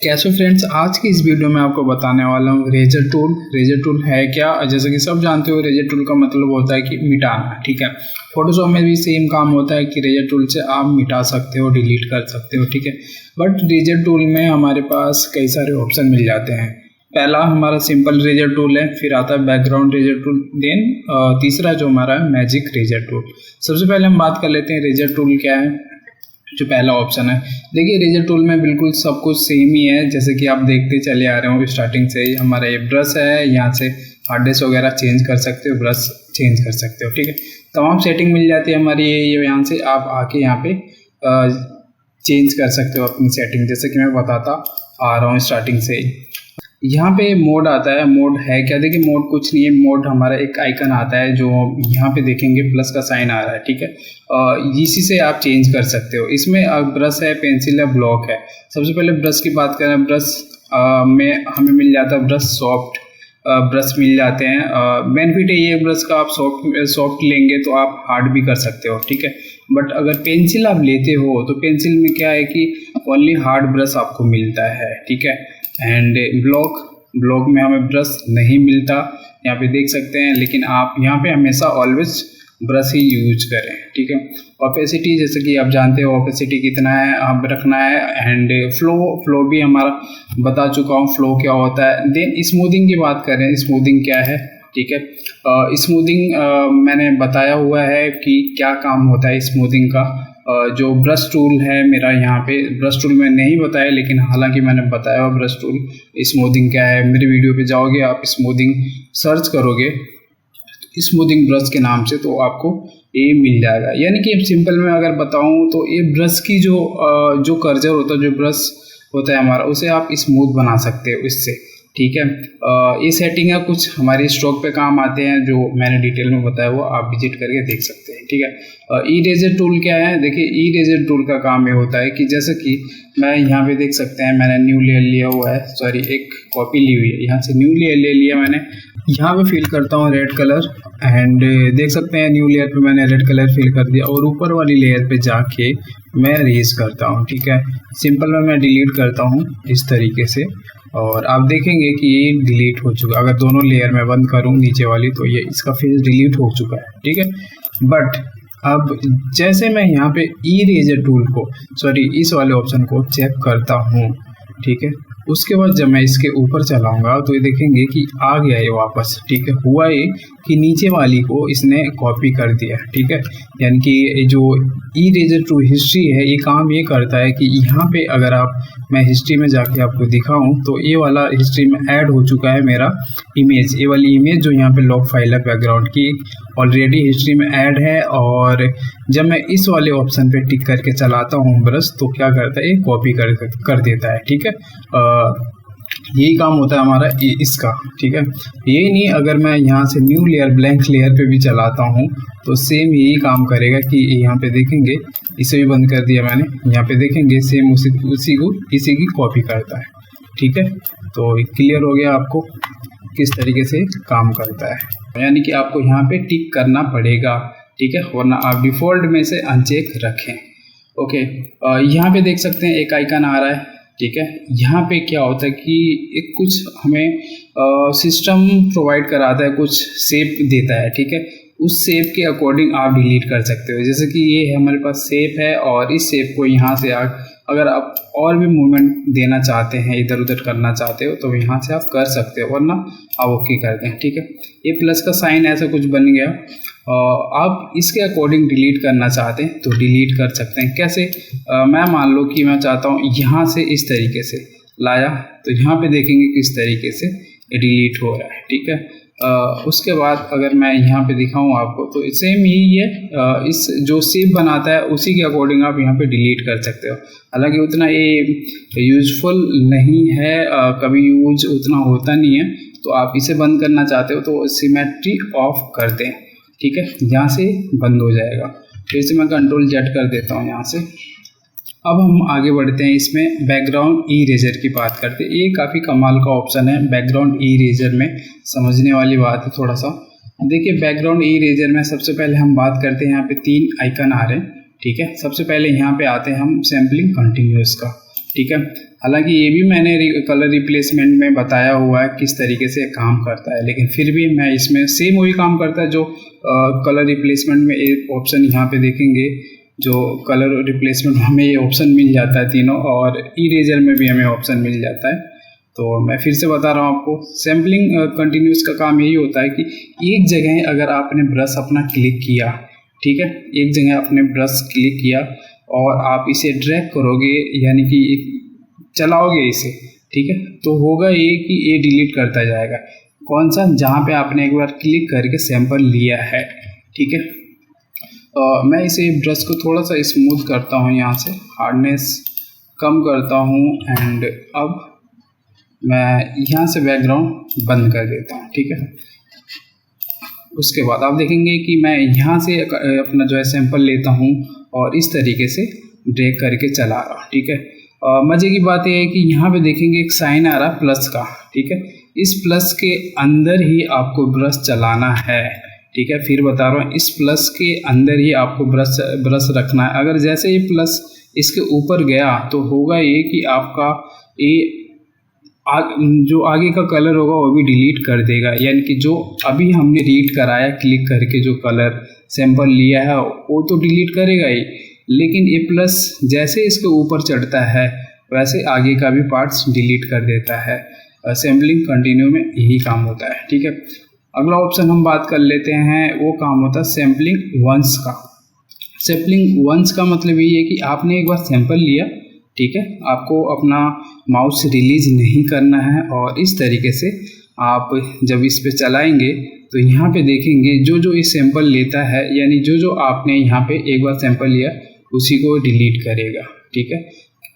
कैसे फ्रेंड्स, आज की इस वीडियो में आपको बताने वाला हूँ रेजर टूल। रेजर टूल है क्या? जैसे कि सब जानते हो, रेजर टूल का मतलब होता है कि मिटाना। ठीक है, फोटोशॉप में भी सेम काम होता है कि रेजर टूल से आप मिटा सकते हो, डिलीट कर सकते हो। ठीक है, बट रेजर टूल में हमारे पास कई सारे ऑप्शन मिल जाते हैं। पहला हमारा सिंपल रेजर टूल है, फिर आता है बैकग्राउंड रेजर टूल, देन तीसरा जो हमारा है मैजिक रेजर टूल। सबसे पहले हम बात कर लेते हैं रेजर टूल क्या है। जो पहला ऑप्शन है, देखिए रेजर टूल में बिल्कुल सब कुछ सेम ही है, जैसे कि आप देखते चले आ रहे हो स्टार्टिंग से ही। हमारा ये ब्रश है, यहाँ से हार्ड डिस्क वगैरह चेंज कर सकते हो, ब्रश चेंज कर सकते हो। ठीक है, तमाम सेटिंग मिल जाती है हमारी। ये यहाँ से आप आके यहाँ पे चेंज कर सकते हो अपनी सेटिंग, जैसे कि मैं बताता आ रहा हूँ स्टार्टिंग से ही। यहाँ पे मोड आता है। मोड है क्या? देखिए मोड कुछ नहीं है। मोड हमारा एक आइकन आता है, जो यहाँ पे देखेंगे प्लस का साइन आ रहा है। ठीक है, इसी से आप चेंज कर सकते हो। इसमें ब्रश है, पेंसिल है, ब्लॉक है। सबसे पहले ब्रश की बात करें, ब्रश में हमें मिल जाता है ब्रश सॉफ्ट ब्रश मिल जाते हैं। बेनिफिट है ये ब्रश का, आप सॉफ्ट लेंगे तो आप हार्ड भी कर सकते हो। ठीक है, बट अगर पेंसिल आप लेते हो तो पेंसिल में क्या है कि ओनली हार्ड ब्रश आपको मिलता है। ठीक है, एंड ब्लॉक में हमें ब्रश नहीं मिलता, यहाँ पे देख सकते हैं। लेकिन आप यहाँ पे हमेशा ऑलवेज ब्रश ही यूज करें। ठीक है, ओपेसिटी जैसे कि आप जानते हो ओपेसिटी कितना है आप रखना है। एंड फ्लो भी हमारा बता चुका हूँ, फ्लो क्या होता है। देन स्मूथिंग की बात करें, स्मूथिंग क्या है? ठीक है, स्मूथिंग मैंने बताया हुआ है कि क्या काम होता है स्मूथिंग का। जो ब्रश टूल है मेरा, यहाँ पे ब्रश टूल में नहीं बताया, लेकिन हालांकि मैंने बताया हुआ ब्रश टूल स्मूथिंग क्या है। मेरी वीडियो पे जाओगे, आप स्मूथिंग सर्च करोगे स्मूथिंग ब्रश के नाम से, तो आपको ये मिल जाएगा। यानी कि सिंपल में अगर बताऊँ तो ये ब्रश की जो कर्जर होता है, जो ब्रश होता है हमारा, उसे आप स्मूथ बना सकते हो इससे। ठीक है, ये सेटिंग है, कुछ हमारी स्टॉक पे काम आते हैं, जो मैंने डिटेल में बताया हुआ, आप विजिट करके देख सकते हैं। ठीक है, इरेजर टूल क्या है? देखिए इरेजर टूल का काम ये होता है कि जैसे कि मैं यहाँ पे देख सकते हैं, मैंने न्यू लेयर लिया हुआ है, सॉरी एक कॉपी ली हुई है, यहाँ से न्यू लेयर ले लिया मैंने। यहाँ पे फिल करता हूँ रेड कलर, एंड देख सकते हैं न्यू लेयर पे मैंने रेड कलर फिल कर दिया, और ऊपर वाली लेयर पे जाके मैं रेज करता हूँ। ठीक है, सिंपल में मैं डिलीट करता हूँ इस तरीके से, और आप देखेंगे कि ये डिलीट हो चुका है। अगर दोनों लेयर में बंद करूँ नीचे वाली, तो ये इसका फेस डिलीट हो चुका है। ठीक है, बट अब जैसे मैं यहाँ पे इरेजर टूल को, सॉरी इस वाले ऑप्शन को चेक करता हूँ, ठीक है, उसके बाद जब मैं इसके ऊपर चलाऊंगा तो ये देखेंगे कि आ गया ये वापस। ठीक है, हुआ ये कि नीचे वाली को इसने कॉपी कर दिया। ठीक है, यानी कि जो इरेजर टू हिस्ट्री है, ये काम ये करता है कि यहाँ पे अगर मैं हिस्ट्री में जाके आपको दिखाऊं, तो ये वाला हिस्ट्री में ऐड हो चुका है मेरा इमेज। ये वाली इमेज जो यहाँ पे लॉक फाइल है बैकग्राउंड की, ऑलरेडी हिस्ट्री में ऐड है। और जब मैं इस वाले ऑप्शन पे टिक करके चलाता हूँ ब्रश, तो क्या करता है, ये कॉपी कर देता है। ठीक है, यही काम होता है हमारा इसका। ठीक है, यही नहीं, अगर मैं यहाँ से न्यू लेयर ब्लैंक लेयर पे भी चलाता हूँ तो सेम यही काम करेगा कि यहाँ पे देखेंगे, इसे भी बंद कर दिया मैंने, यहाँ पे देखेंगे सेम इसी की कॉपी करता है। ठीक है, तो क्लियर हो गया आपको किस तरीके से काम करता है। यानी कि आपको यहाँ पे टिक करना पड़ेगा। ठीक है, वरना आप डिफ़ॉल्ट में से अनचेक रखें। ओके, यहाँ पे देख सकते हैं एक आइकन आ रहा है। ठीक है, यहाँ पे क्या होता है कि एक कुछ हमें सिस्टम प्रोवाइड कराता है, कुछ शेप देता है। ठीक है, उस शेप के अकॉर्डिंग आप डिलीट कर सकते हो। जैसे कि ये हमारे पास शेप है, और इस शेप को यहाँ से अगर आप और भी मूवमेंट देना चाहते हैं, इधर उधर करना चाहते हो, तो यहाँ से आप कर सकते हो, वरना आप ओके कर दें। ठीक है, ये प्लस का साइन ऐसा कुछ बन गया, आप इसके अकॉर्डिंग डिलीट करना चाहते हैं तो डिलीट कर सकते हैं। कैसे? मैं मान लो कि मैं चाहता हूँ यहाँ से इस तरीके से लाया, तो यहाँ पे देखेंगे किस तरीके से डिलीट हो रहा है। ठीक है, उसके बाद अगर मैं यहाँ पे दिखाऊँ आपको, तो सेम यही है, इस जो शेप बनाता है उसी के अकॉर्डिंग आप यहाँ पे डिलीट कर सकते हो। हालांकि उतना ये यूजफुल नहीं है, कभी यूज उतना होता नहीं है, तो आप इसे बंद करना चाहते हो तो सिमेट्री ऑफ कर दें। ठीक है, यहाँ से बंद हो जाएगा। फिर से मैं कंट्रोल जेड कर देता हूँ यहाँ से। अब हम आगे बढ़ते हैं, इसमें बैकग्राउंड इरेजर की बात करते हैं। ये काफ़ी कमाल का ऑप्शन है बैकग्राउंड इरेजर में, समझने वाली बात है थोड़ा सा। देखिए बैकग्राउंड इरेजर में सबसे पहले हम बात करते हैं, यहाँ पे 3 आइकन आ रहे हैं। ठीक है। सबसे पहले यहाँ पे आते हैं हम सैम्पलिंग कंटिन्यूस का, ठीक है। हालांकि ये भी मैंने कलर रिप्लेसमेंट में बताया हुआ है किस तरीके से काम करता है, लेकिन फिर भी मैं इसमें सेम वही काम करता है जो कलर रिप्लेसमेंट में एक ऑप्शन यहाँ पे देखेंगे, जो कलर रिप्लेसमेंट हमें ये ऑप्शन मिल जाता है तीनों, और इरेजर में भी हमें ऑप्शन मिल जाता है। तो मैं फिर से बता रहा हूँ आपको, सैम्पलिंग कंटिन्यूस का काम यही होता है कि एक जगह अगर आपने ब्रश अपना क्लिक किया, ठीक है, एक जगह आपने ब्रश क्लिक किया और आप इसे ड्रैग करोगे यानी कि चलाओगे इसे, ठीक है, तो होगा ये कि ये डिलीट करता जाएगा। कौन सा? जहाँ पे आपने एक बार क्लिक करके सैंपल लिया है, ठीक है। मैं इसे ब्रश को थोड़ा सा स्मूथ करता हूँ, यहाँ से हार्डनेस कम करता हूँ, एंड अब मैं यहाँ से बैकग्राउंड बंद कर देता हूँ, ठीक है। उसके बाद आप देखेंगे कि मैं यहाँ से अपना जो है सैंपल लेता हूँ और इस तरीके से ड्रैग करके चला रहा हूँ, ठीक है। मज़े की बात यह है कि यहाँ पे देखेंगे एक साइन आ रहा है प्लस का, ठीक है। इस प्लस के अंदर ही आपको ब्रश चलाना है, ठीक है। फिर बता रहा हूँ, इस प्लस के अंदर ही आपको ब्रश रखना है। अगर जैसे ही प्लस इसके ऊपर गया तो होगा ये कि आपका ये जो आगे का कलर होगा वो भी डिलीट कर देगा, यानी कि जो अभी हमने रीड कराया क्लिक करके जो कलर सैंपल लिया है वो तो डिलीट करेगा ही, लेकिन ये प्लस जैसे इसके ऊपर चढ़ता है वैसे आगे का भी पार्ट्स डिलीट कर देता है। सैम्पलिंग कंटिन्यू में यही काम होता है, ठीक है। अगला ऑप्शन हम बात कर लेते हैं, वो काम होता है सैम्पलिंग वंस का। सैम्पलिंग वंस का मतलब ये है कि आपने एक बार सैंपल लिया, ठीक है, आपको अपना माउस रिलीज नहीं करना है, और इस तरीके से आप जब इस पे चलाएंगे तो यहाँ पे देखेंगे जो जो इस सैंपल लेता है, यानी जो जो आपने यहाँ पे एक बार सैंपल लिया उसी को डिलीट करेगा, ठीक है।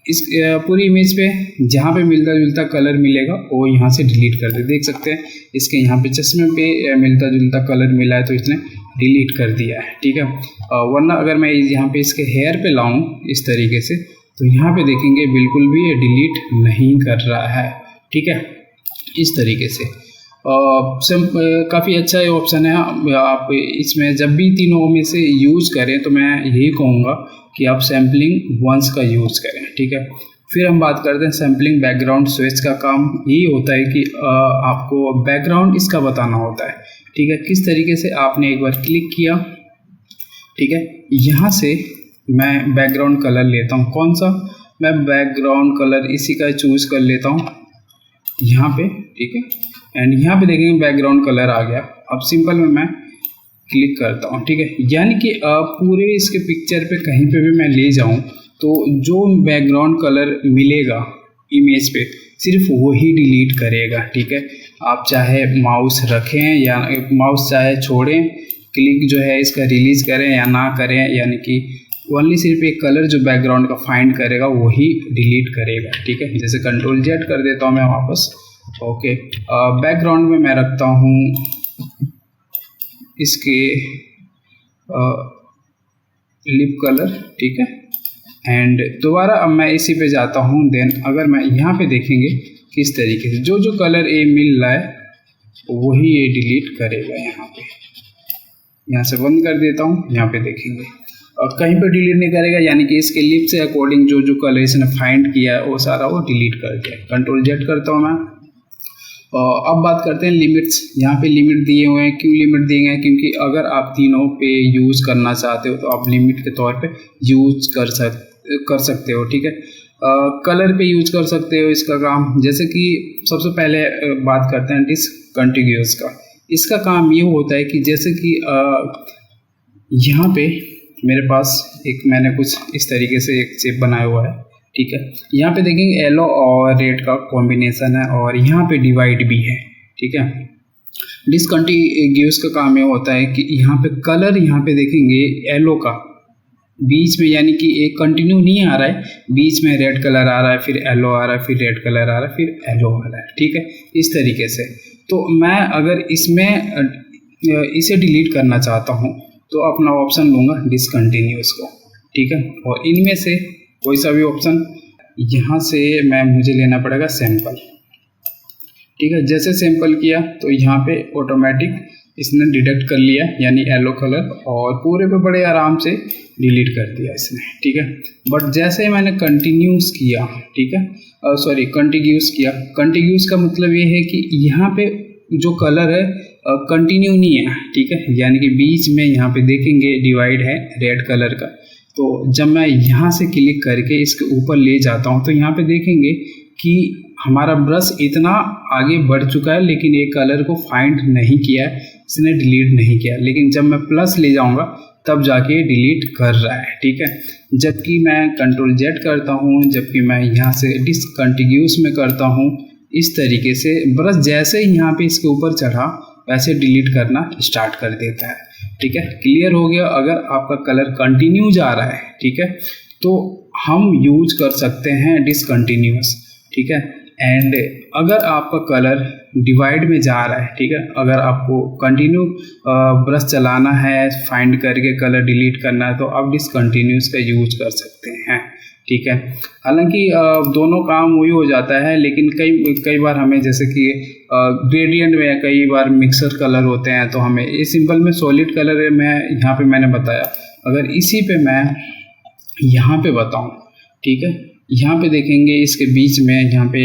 इस पूरी इमेज पे जहाँ पे मिलता जुलता कलर मिलेगा वो यहाँ से डिलीट कर दे। देख सकते हैं इसके यहाँ पे चश्मे पे मिलता जुलता कलर मिला है तो इसने डिलीट कर दिया है, ठीक है। वरना अगर मैं यहाँ पे इसके हेयर पे लाऊं इस तरीके से तो यहाँ पे देखेंगे बिल्कुल भी ये डिलीट नहीं कर रहा है, ठीक है, इस तरीके से। काफ़ी अच्छा ये ऑप्शन है। आप इसमें जब भी तीनों में से यूज़ करें तो मैं यही कहूँगा कि आप सैम्पलिंग वंस का यूज़ करें, ठीक है। फिर हम बात करते हैं सैम्पलिंग बैकग्राउंड स्विच का। काम यही होता है कि आपको बैकग्राउंड इसका बताना होता है, ठीक है। किस तरीके से आपने एक बार क्लिक किया, ठीक है, यहाँ से मैं बैकग्राउंड कलर लेता हूँ। कौन सा? मैं बैकग्राउंड कलर इसी का चूज़ कर लेता हूँ यहाँ पे, ठीक है। एंड यहाँ पे देखेंगे बैकग्राउंड कलर आ गया। अब सिंपल में मैं क्लिक करता हूँ, ठीक है, यानी कि पूरे इसके पिक्चर पे कहीं पे भी मैं ले जाऊँ तो जो बैकग्राउंड कलर मिलेगा इमेज पे सिर्फ वही डिलीट करेगा, ठीक है। आप चाहे माउस रखें या माउस चाहे छोड़ें, क्लिक जो है इसका रिलीज़ करें या ना करें, यानी कि ओनली सिर्फ एक कलर जो बैकग्राउंड का फाइंड करेगा वही डिलीट करेगा, ठीक है। जैसे कंट्रोल जेड कर देता हूँ मैं वापस, ओके। बैकग्राउंड में मैं रखता हूँ इसके लिप कलर, ठीक है। एंड दोबारा अब मैं इसी पे जाता हूँ। देन अगर मैं यहाँ पे देखेंगे किस तरीके से जो जो कलर ये मिल रहा है वही ये डिलीट करेगा। यहाँ से बंद कर देता हूँ, यहाँ पे देखेंगे और कहीं पे डिलीट नहीं करेगा, यानी कि इसके लिप से अकॉर्डिंग जो जो कलर इसने फाइंड किया है वो सारा वो डिलीट कर दिया। कंट्रोल जेड करता हूँ मैं। अब बात करते हैं लिमिट्स। यहाँ पे लिमिट दिए हुए हैं। क्यों लिमिट दिए हैं? क्योंकि अगर आप तीनों पे यूज़ करना चाहते हो तो आप लिमिट के तौर पे यूज कर सकते हो, ठीक है। कलर पे यूज कर सकते हो इसका काम। जैसे कि सबसे पहले बात करते हैं डिसकंटिन्यूअस का। इसका काम ये होता है कि जैसे कि यहाँ पे मेरे पास मैंने कुछ इस तरीके से एक शेप बनाया हुआ है, ठीक है। यहाँ पे देखेंगे येलो और रेड का कॉम्बिनेशन है और यहाँ पे डिवाइड भी है, ठीक है। डिसकंटिन्यूअस का काम ये होता है कि यहाँ पे कलर यहाँ पे देखेंगे येलो का बीच में, यानी कि एक कंटिन्यू नहीं आ रहा है, बीच में रेड कलर आ रहा है, फिर येलो आ रहा है, फिर रेड कलर आ रहा है, फिर येलो आ रहा है, ठीक है, इस तरीके से। तो मैं अगर इसमें इसे डिलीट करना चाहता हूँ तो अपना ऑप्शन लूँगा डिसकंटिन्यूअस को, ठीक है। और इनमें से कोई सा भी ऑप्शन, यहाँ से मुझे लेना पड़ेगा सैंपल, ठीक है। जैसे सैंपल किया तो यहाँ पे ऑटोमेटिक इसने डिटेक्ट कर लिया यानी येलो कलर, और पूरे पे बड़े आराम से डिलीट कर दिया इसने, ठीक है। बट जैसे ही मैंने कंटिन्यूस किया, ठीक है, कंटिन्यूस किया, कंटिन्यूस का मतलब ये है कि यहाँ पे जो कलर है कंटिन्यू नहीं है, ठीक है, यानी कि बीच में यहाँ पे देखेंगे डिवाइड है रेड कलर का। तो जब मैं यहाँ से क्लिक करके इसके ऊपर ले जाता हूँ तो यहाँ पे देखेंगे कि हमारा ब्रश इतना आगे बढ़ चुका है, लेकिन एक कलर को फाइंड नहीं किया है, इसने डिलीट नहीं किया। लेकिन जब मैं प्लस ले जाऊँगा तब जाके डिलीट कर रहा है, ठीक है। जबकि मैं कंट्रोल जेड करता हूँ, जबकि मैं यहाँ से डिसकंटिन्यूस में करता हूँ, इस तरीके से ब्रश जैसे ही यहाँ पे इसके ऊपर चढ़ा वैसे डिलीट करना स्टार्ट कर देता है, ठीक है। क्लियर हो गया। अगर आपका कलर कंटिन्यू जा रहा है, ठीक है, तो हम यूज कर सकते हैं डिसकंटिन्यूस, ठीक है। एंड अगर आपका कलर डिवाइड में जा रहा है, ठीक है, अगर आपको कंटिन्यू ब्रश चलाना है, फाइंड करके कलर डिलीट करना है, तो आप डिसकंटिन्यूस का यूज कर सकते हैं, ठीक है। हालांकि दोनों काम वही हो जाता है, लेकिन कई बार हमें जैसे कि ग्रेडियंट में कई बार मिक्सर कलर होते हैं, तो हमें ये सिंपल में सॉलिड कलर में यहाँ पे मैंने बताया। अगर इसी पे मैं यहाँ पे बताऊँ, ठीक है, यहाँ पे देखेंगे इसके बीच में यहाँ पे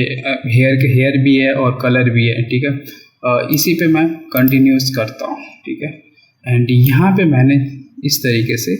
हेयर भी है और कलर भी है, ठीक है। इसी पे मैं कंटिन्यूस करता हूँ, ठीक है, एंड यहाँ पे मैंने इस तरीके से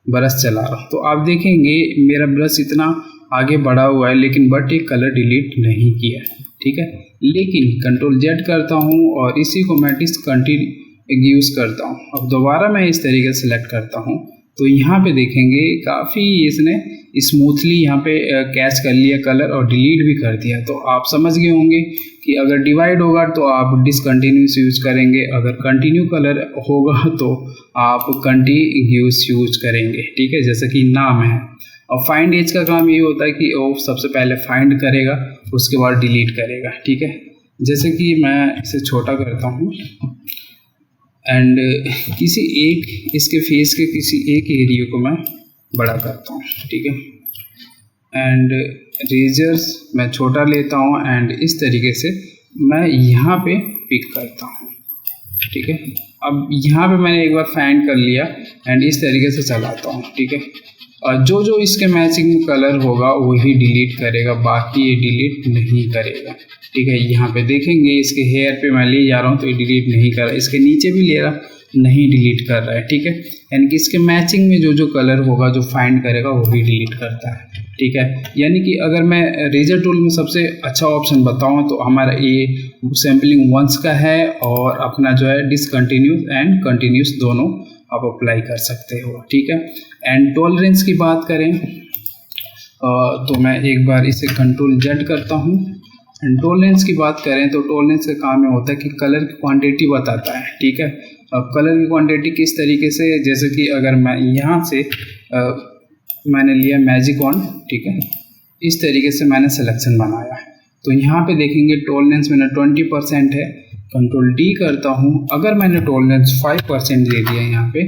ब्रश चला रहा हूँ, तो आप देखेंगे मेरा ब्रश इतना आगे बढ़ा हुआ है, लेकिन बट ये कलर डिलीट नहीं किया, ठीक है। लेकिन कंट्रोल जेड करता हूँ और इसी को मैं डिसकंटिन्यूस करता हूँ। अब दोबारा मैं इस तरीके से सेलेक्ट करता हूँ, तो यहाँ पे देखेंगे काफ़ी इसने स्मूथली यहाँ पे कैच कर लिया कलर और डिलीट भी कर दिया। तो आप समझ गए होंगे कि अगर डिवाइड होगा तो आप डिसकंटिन्यूस यूज करेंगे, अगर कंटिन्यू कलर होगा तो आप कंटिन्यूस यूज करेंगे, ठीक है, जैसे कि नाम है। और फाइंड एज का काम ये होता है कि वो सबसे पहले फाइंड करेगा, उसके बाद डिलीट करेगा, ठीक है। जैसे कि मैं इसे छोटा करता हूँ एंड किसी एक इसके फेस के किसी एक एरिया को मैं बड़ा करता हूँ, ठीक है, एंड रेजर्स मैं छोटा लेता हूँ एंड इस तरीके से मैं यहाँ पे पिक करता हूँ, ठीक है। अब यहाँ पे मैंने एक बार फाइंड कर लिया एंड इस तरीके से चलाता हूँ, ठीक है। और जो इसके मैचिंग कलर होगा वही डिलीट करेगा, बाकी ये डिलीट नहीं करेगा, ठीक है। यहाँ पे देखेंगे इसके हेयर पे मैं ले जा रहा हूँ तो ये डिलीट नहीं कर रहा, इसके नीचे भी ले रहा नहीं डिलीट कर रहा है, ठीक है। यानी कि इसके मैचिंग में जो कलर होगा जो फाइंड करेगा वो भी डिलीट करता है, ठीक है। यानी कि अगर मैं रेजर टूल में सबसे अच्छा ऑप्शन बताऊं तो हमारा ये सैम्पलिंग वंस का है और अपना जो है डिसकंटिन्यूस एंड कंटिन्यूस दोनों आप अप्लाई कर सकते हो, ठीक है। एंड टॉलरेंस की बात करें तो मैं एक बार इसे कंट्रोल जेड करता हूँ। एंड टॉलरेंस की बात करें तो टॉलरेंस का काम ये होता है कि कलर की क्वांटिटी बताता है, ठीक है। अब कलर की क्वांटिटी किस तरीके से, जैसे कि अगर मैं यहाँ से मैंने लिया मैजिक ऑन, ठीक है, इस तरीके से मैंने सिलेक्शन बनाया, तो यहाँ पे देखेंगे टॉलरेंस मैंने 20% है। कंट्रोल डी करता हूँ, अगर मैंने टॉलरेंस 5% दे दिया यहाँ पे,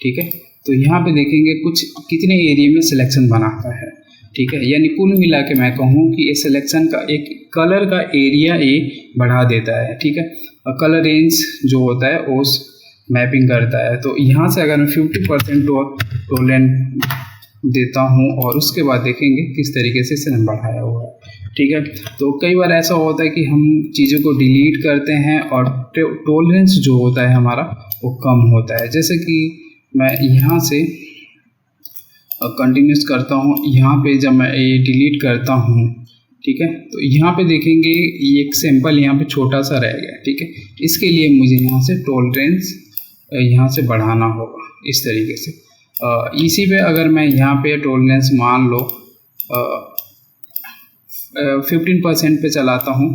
ठीक है, तो यहाँ पे देखेंगे कुछ कितने एरिया में सिलेक्शन बनाता है, ठीक है। यानी कुल मिला के मैं कहूँ कि ये सिलेक्शन का एक कलर का एरिया ये बढ़ा देता है, ठीक है। कलर रेंज जो होता है वो मैपिंग करता है। तो यहाँ से अगर मैं 50% टॉलरेंस देता हूँ और उसके बाद देखेंगे किस तरीके से इसे बढ़ाया हुआ है, ठीक है। तो कई बार ऐसा होता है कि हम चीज़ों को डिलीट करते हैं और टॉलरेंस जो होता है हमारा वो कम होता है। जैसे कि मैं यहाँ से कंटिन्यूस करता हूँ, यहाँ पे जब मैं ये डिलीट करता हूँ, ठीक है, तो यहाँ पे देखेंगे ये एक सैंपल यहाँ पे छोटा सा रह गया, ठीक है। इसके लिए मुझे यहाँ से टॉलरेंस यहाँ से बढ़ाना होगा इस तरीके से। इसी पे अगर मैं यहाँ पे टॉलरेंस मान लो 15% पे चलाता हूँ,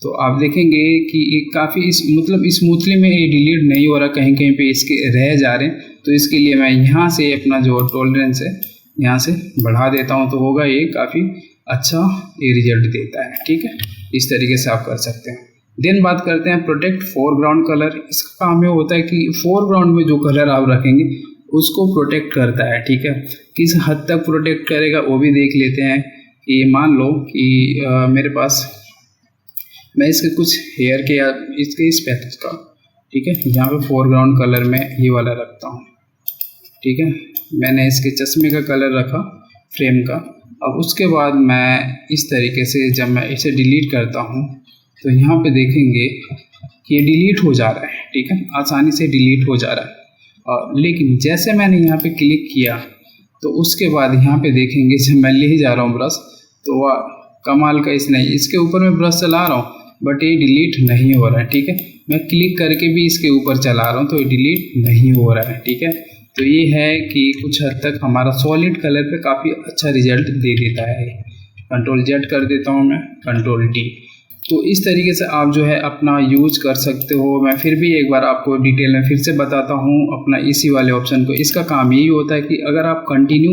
तो आप देखेंगे कि ये काफ़ी मतलब स्मूथली में ये डिलीट नहीं हो रहा, कहीं कहीं पे इसके रह जा रहे हैं। तो इसके लिए मैं यहाँ से अपना जो टॉलरेंस है यहाँ से बढ़ा देता हूँ, तो होगा ये काफ़ी अच्छा ये रिजल्ट देता है, ठीक है। इस तरीके से आप कर सकते हैं। देन बात करते हैं प्रोटेक्ट फोरग्राउंड कलर। इसका काम ये होता है कि फोरग्राउंड में जो कलर आप रखेंगे उसको प्रोटेक्ट करता है, ठीक है। किस हद तक प्रोटेक्ट करेगा वो भी देख लेते हैं। कि मान लो कि मेरे पास मैं इसके कुछ हेयर के या इसके इस पैकेज का ठीक है। यहाँ पे फोरग्राउंड कलर में ये वाला रखता हूँ, ठीक है। मैंने इसके चश्मे का कलर रखा फ्रेम का। अब उसके बाद मैं इस तरीके से जब मैं इसे डिलीट करता हूँ तो यहाँ पे देखेंगे कि ये डिलीट हो जा रहा है, ठीक है, आसानी से डिलीट हो जा रहा है। लेकिन जैसे मैंने यहाँ पे क्लिक किया तो उसके बाद यहाँ पे देखेंगे जब मैं ले जा रहा हूँ ब्रश तो वह कमाल का इसके ऊपर मैं ब्रश चला रहा हूँ बट ये डिलीट नहीं हो रहा है, ठीक है। मैं क्लिक करके भी इसके ऊपर चला रहा हूँ तो ये डिलीट नहीं हो रहा है, ठीक है। तो ये है कि कुछ हद तक हमारा सॉलिड कलर पे काफ़ी अच्छा रिजल्ट दे देता है। कंट्रोल जेड कर देता हूँ मैं, कंट्रोल डी। तो इस तरीके से आप जो है अपना यूज कर सकते हो। मैं फिर भी एक बार आपको डिटेल में फिर से बताता हूँ अपना इसी वाले ऑप्शन को। इसका काम यही होता है कि अगर आप कंटिन्यू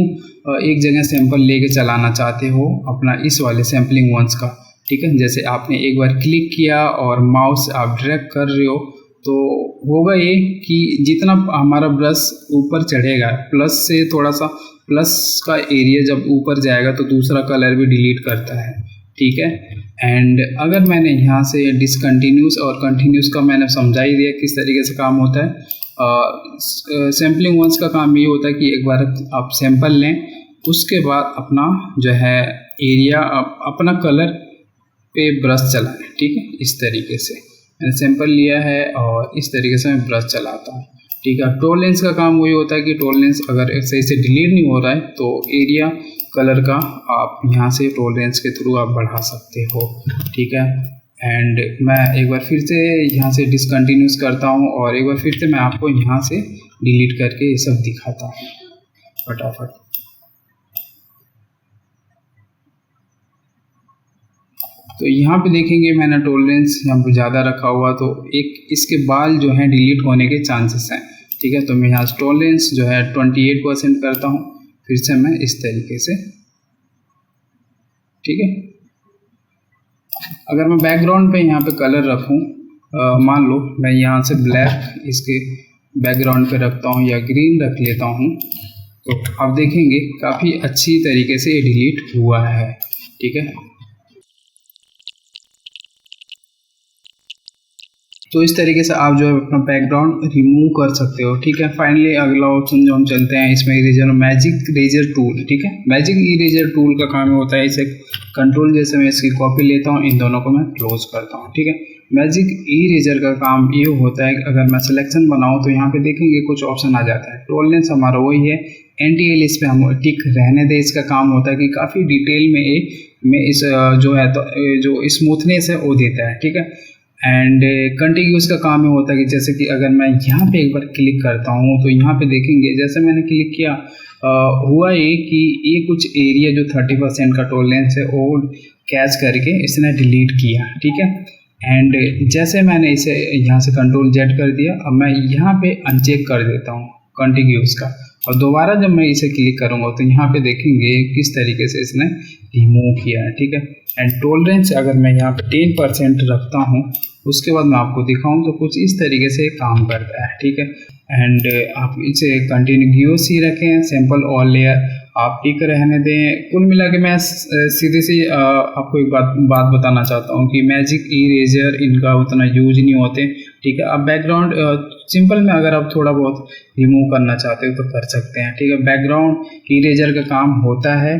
एक जगह सैंपल लेके चलाना चाहते हो अपना इस वाले सैम्पलिंग वंस का, ठीक है। जैसे आपने एक बार क्लिक किया और माउस आप ड्रैग कर रहे हो तो होगा ये कि जितना हमारा ब्रश ऊपर चढ़ेगा प्लस से थोड़ा सा प्लस का एरिया जब ऊपर जाएगा तो दूसरा कलर भी डिलीट करता है, ठीक है। एंड अगर मैंने यहाँ से डिसकंटिन्यूस और कंटिन्यूस का मैंने समझा ही दिया किस तरीके से काम होता है। सैम्पलिंग वंस का काम ये होता है कि एक बार आप सैंपल लें उसके बाद अपना जो है एरिया अपना कलर पे ब्रश चलाएं, ठीक है। इस तरीके से मैंने सैंपल लिया है और इस तरीके से मैं ब्रश चलाता हूँ, ठीक है। टोल लेंस का काम वही होता है कि टोल लेंस अगर सही से डिलीट नहीं हो रहा है तो एरिया कलर का आप यहाँ से टोल लेंस के थ्रू आप बढ़ा सकते हो, ठीक है। एंड मैं एक बार फिर से यहाँ से डिसकंटिन्यूस करता हूँ और एक बार फिर से मैं आपको यहाँ से डिलीट करके ये सब दिखाता हूँ फटाफट। तो यहाँ पे देखेंगे मैंने टॉलरेंस यहाँ पर ज़्यादा रखा हुआ तो एक इसके बाल जो हैं डिलीट होने के चांसेस हैं, ठीक है। तो मैं यहाँ टॉलरेंस जो है 28% करता हूँ। फिर से मैं इस तरीके से, ठीक है। अगर मैं बैकग्राउंड पे यहाँ पे कलर रखूँ, मान लो मैं यहाँ से ब्लैक इसके बैकग्राउंड पे रखता हूँ या ग्रीन रख लेता हूँ तो आप देखेंगे काफ़ी अच्छी तरीके से ये डिलीट हुआ है, ठीक है। तो इस तरीके से आप जो है अपना बैकग्राउंड रिमूव कर सकते हो, ठीक है। फाइनली अगला ऑप्शन जो हम चलते हैं इसमें इरेजर मैजिक इरेजर टूल, ठीक है। मैजिक इरेजर टूल का काम होता है इसे कंट्रोल जैसे मैं इसकी कॉपी लेता हूँ, इन दोनों को मैं क्लोज करता हूँ, ठीक है। मैजिक इरेजर का काम ये होता है कि अगर मैं सिलेक्शन बनाऊँ तो यहाँ पे देखेंगे कुछ ऑप्शन आ जाता है। टॉलरेंस हमारा वही है, एंटी एलिस पे हम टिक रहने दे। इसका काम होता है कि काफ़ी डिटेल में इस जो है तो जो स्मूथनेस है वो देता है, ठीक है। एंड कंटिन्यूस का काम में होता है कि जैसे कि अगर मैं यहाँ पे एक बार क्लिक करता हूँ तो यहाँ पे देखेंगे जैसे मैंने क्लिक किया हुआ ये कि ये कुछ एरिया जो 30% का टॉलरेंस है वो कैच करके इसने डिलीट किया, ठीक है। एंड जैसे मैंने इसे यहाँ से कंट्रोल जेड कर दिया, अब मैं यहाँ पे अनचेक कर देता हूँ कंटिन्यूस का और दोबारा जब मैं इसे क्लिक करूँगा तो यहाँ पे देखेंगे किस तरीके से इसने रिमूव किया है, ठीक है। एंड टॉलरेंस अगर मैं यहाँ पे 10% रखता हूँ उसके बाद मैं आपको दिखाऊं तो कुछ इस तरीके से काम करता है, ठीक है। एंड आप इसे कंटिन्यूस ही रखें, सैंपल ऑल लेयर आप टिक रहने दें। कुल मिला के मैं सीधे से आपको एक बात बताना चाहता हूँ कि मैजिक इरेजर इनका उतना यूज नहीं होते, ठीक है। अब बैकग्राउंड सिंपल में अगर आप थोड़ा बहुत रिमूव करना चाहते हो तो कर सकते हैं, ठीक है। बैकग्राउंड इरेजर का काम होता है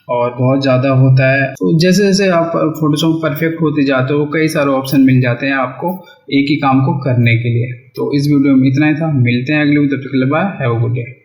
और बहुत ज़्यादा होता है। तो जैसे जैसे आप फोटोशॉप परफेक्ट होते जाते हो कई सारे ऑप्शन मिल जाते हैं आपको एक ही काम को करने के लिए। तो इस वीडियो में इतना ही था, मिलते हैं अगले वीडियो, तब तक के लिए bye, have a good day.